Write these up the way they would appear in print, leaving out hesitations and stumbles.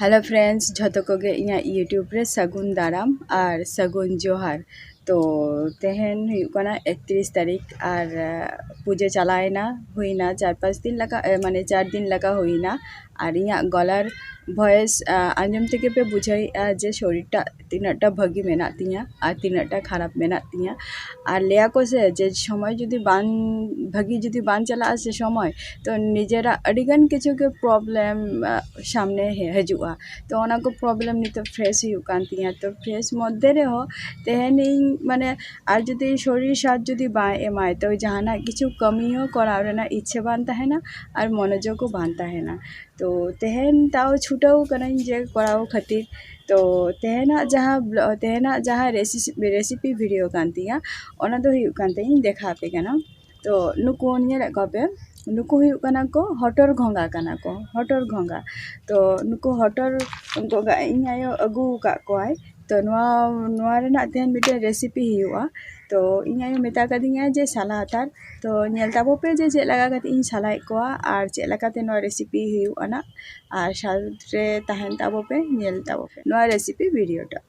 Hello friends झतो Koge इना YouTube रे सगुन दाराम और सगुन जोहार। तो तेहन हुयुग कना 31 तारीख और पूजा चलायना हुईना 4-5 दिन लगा माने 4 दिन लगा हुईना और इना गलार भॉइस आंजम तेगे पे बुझाई जे शरीरटा तीनाटा भागी मेना तिया और तीनाटा खराब मेना तिया और लेया को से जे समय जुदी बान भागी जुदी बान चला से समय तो निजेरा अडिगन किछु के प्रॉब्लम सामने हजुआ। तो ओना को प्रॉब्लम नितो फ्रेश हुयुग कान तिया। तो फ्रेश मध्य रे हो तेहन माने और जुदी शरीर साथ जुदी बाय एमाय तो जहाना किछु कमी हो कराव रेना इच्छा बान ताहेना और मनोजोग बान ताहेना। तो तेहन ताओ छुटाव कनाइन जे कराव खातिर। तो तेहना जहाँ रेसिपी वीडियो कान तिया ओना दो हुयुग कान तिया देखा पे कना। तो नुको निये को पे नुको हुयुग कना को हटर घोंगा कना को हटर घोंगा। तो नुको हटर घोंगा इन आयो अगु का कोय। तो नवा रेना तेहन मिटे रेसिपी हुयुआ। तो इन आयो मेता कदिया जे साला हतार। तो नेल ताबो पे जे चे लगा कते इन सालाय कोआ और चे लगा ते नवा रेसिपी हुयुआना और साथ रे ताहेन ताबो पे नेल ताबो पे नवा recipe वीडियोटा।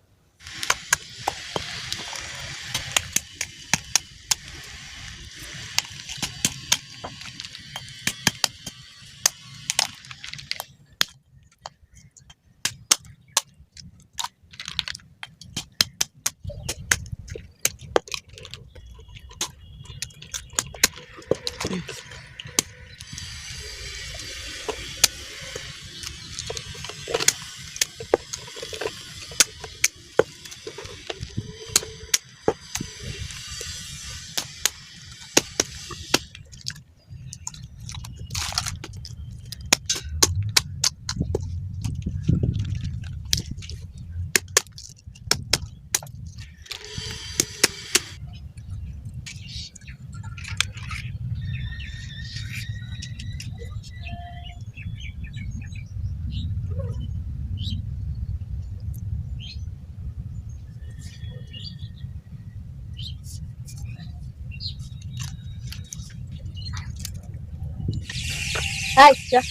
Hai, ya.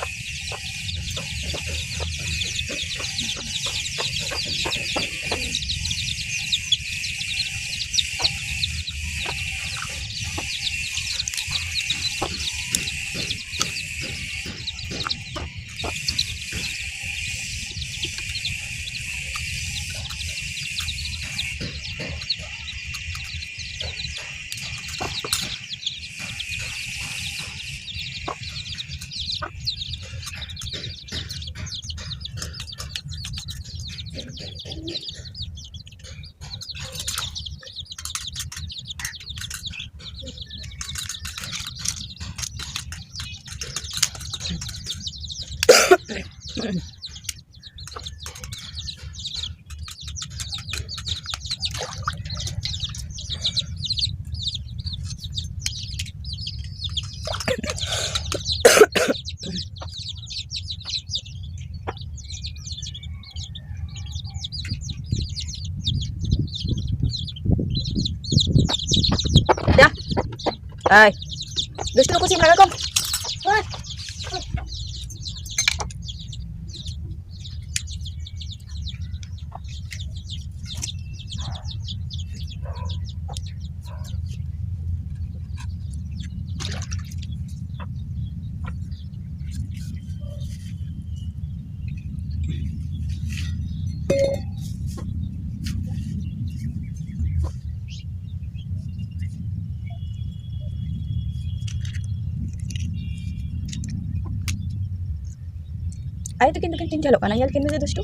Ya. Hai. Gusto ko si Marakom. Ayo tukin tin jalok kana yal kin me dosto.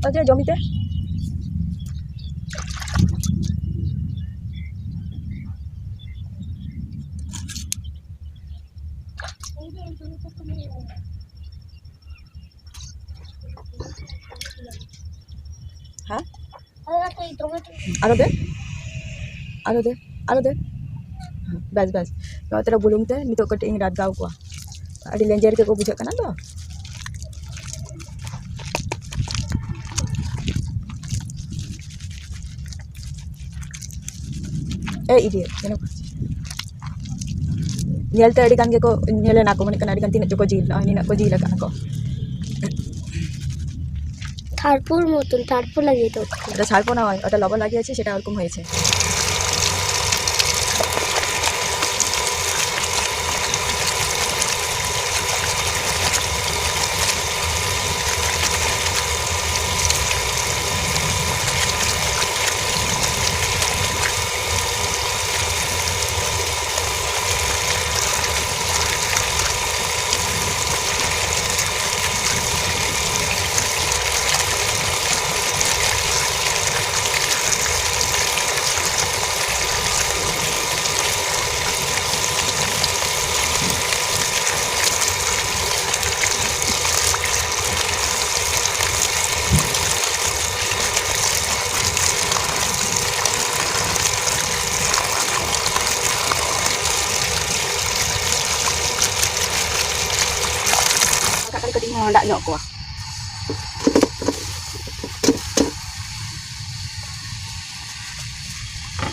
Ojo jomite. Ha? Alo de? Alo de? Alo de? Bas. Kalau tera bulung te nitok kate ing rat gau ko. Adi lenjer ke ko bujak kana to. Idiot. Kenapa? Nyel te adi kan ke ko nyelen aku menik kan adi kan tinat joko jil. Ini nak ko jil ka ako. ছাড়পোর মতন ছাড়পো লাগিয়ে তো ওটা ছাড়পো না হয়, ওটা লবণ লাগিয়েছে সেটা ওরকম হয়েছে। Kali mau ndak nyok kuah.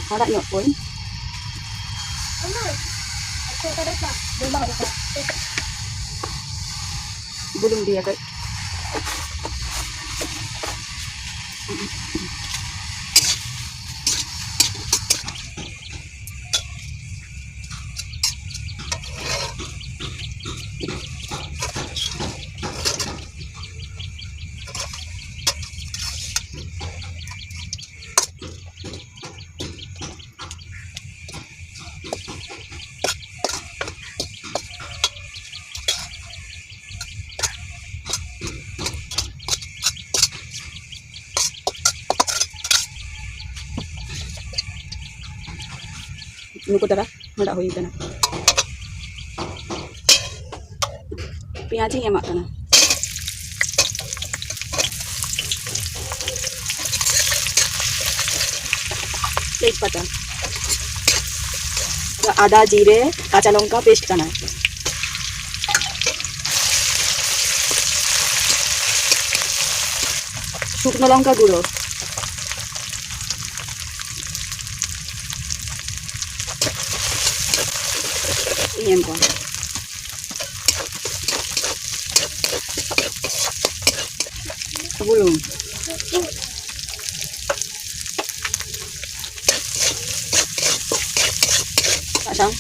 Mau ndak nyok pun. Belum dia kan. Nuko dara ndak hoy kana. Piyaji emak kana. তেজপাতা, আদা জিরে কাঁচা লঙ্কা পেস্ট কানা, শুকনো লঙ্কা গুঁড়ো, yan ko. Gulong. Pasang.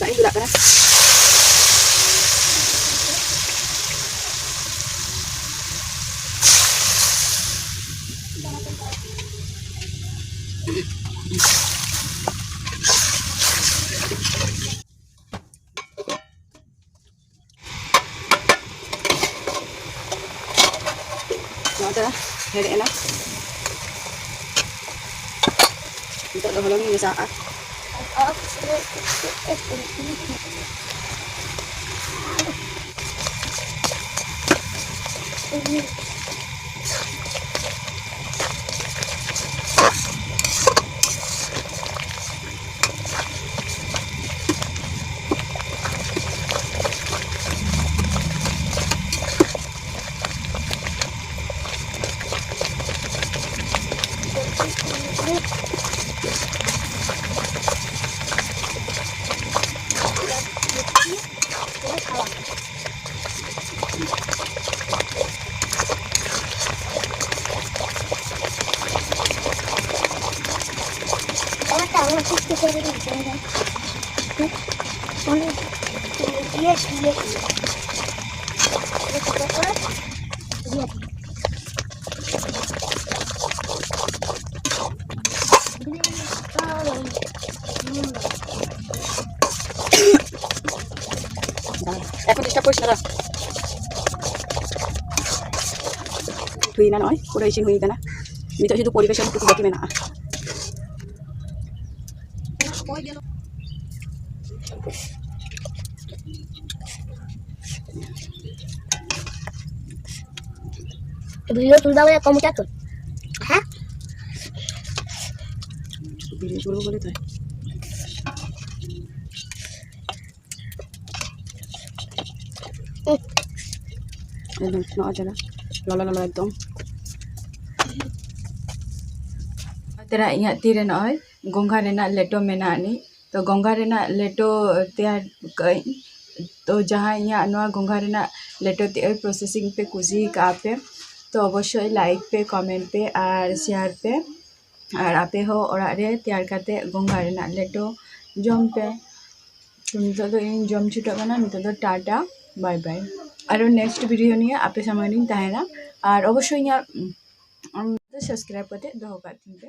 Baik gula ka na. Ada hari enak untuk doholong ini saat এখন চেষ্টা করিস না তুই না নয় পুরো ইসিন হয়ে গেল মিতো শুধু পরিবেশন টুকু দেখবে না video tuh dapat kamu catat hah video শুরু করে তাই একদম না আজরা লালা লালা একদম तेरा इᱧᱟᱹᱜ ᱛᱤᱨᱮ ᱱᱚᱜᱼᱚᱭ ᱜᱚᱸᱜᱷᱟ ᱨᱮᱱᱟᱜ ᱞᱮᱴᱚ ᱢᱮᱱᱟᱜ ᱟᱹᱱᱤᱡ ᱛᱚ ᱜᱚᱸᱜᱷᱟ ᱨᱮᱱᱟᱜ ᱞᱮᱴᱚ ᱛᱮᱭᱟᱨ ᱠᱟᱹᱜ ᱟᱹᱧ तो जहाँ इᱧᱟᱹᱜ ᱱᱚᱣᱟ ᱜᱚᱸᱜᱷᱟ ᱨᱮᱱᱟᱜ ᱞᱮᱴᱚ ᱛᱮᱭᱟᱨ ᱯᱨᱚᱥᱮᱥᱤᱝ ᱯᱮ ᱠᱩᱥᱤ ᱟᱠᱟᱫᱼᱟ ᱯᱮ तो অবশ্যই লাইক पे কমেন্ট पे আর শেয়ার पे আর আপে হো অড়াᱜ রে ᱛᱮᱭᱟᱨ ᱠᱟᱛᱮ ᱜᱚᱸᱜᱷᱟ ᱨᱮᱱᱟᱜ ᱞᱮᱴᱚ ᱡᱚᱢ ᱯᱮ तो नितोग दो इन जम छुटो कना नितोग दो टाटा बाय बाय आरो नेक्स्ट वीडियो निये आपे सामने ᱤᱧ ᱛᱟᱦᱮᱱᱟ और अवश्य इᱧᱟᱹᱜ सब्सक्राइब करते दोहो काग तीन पे।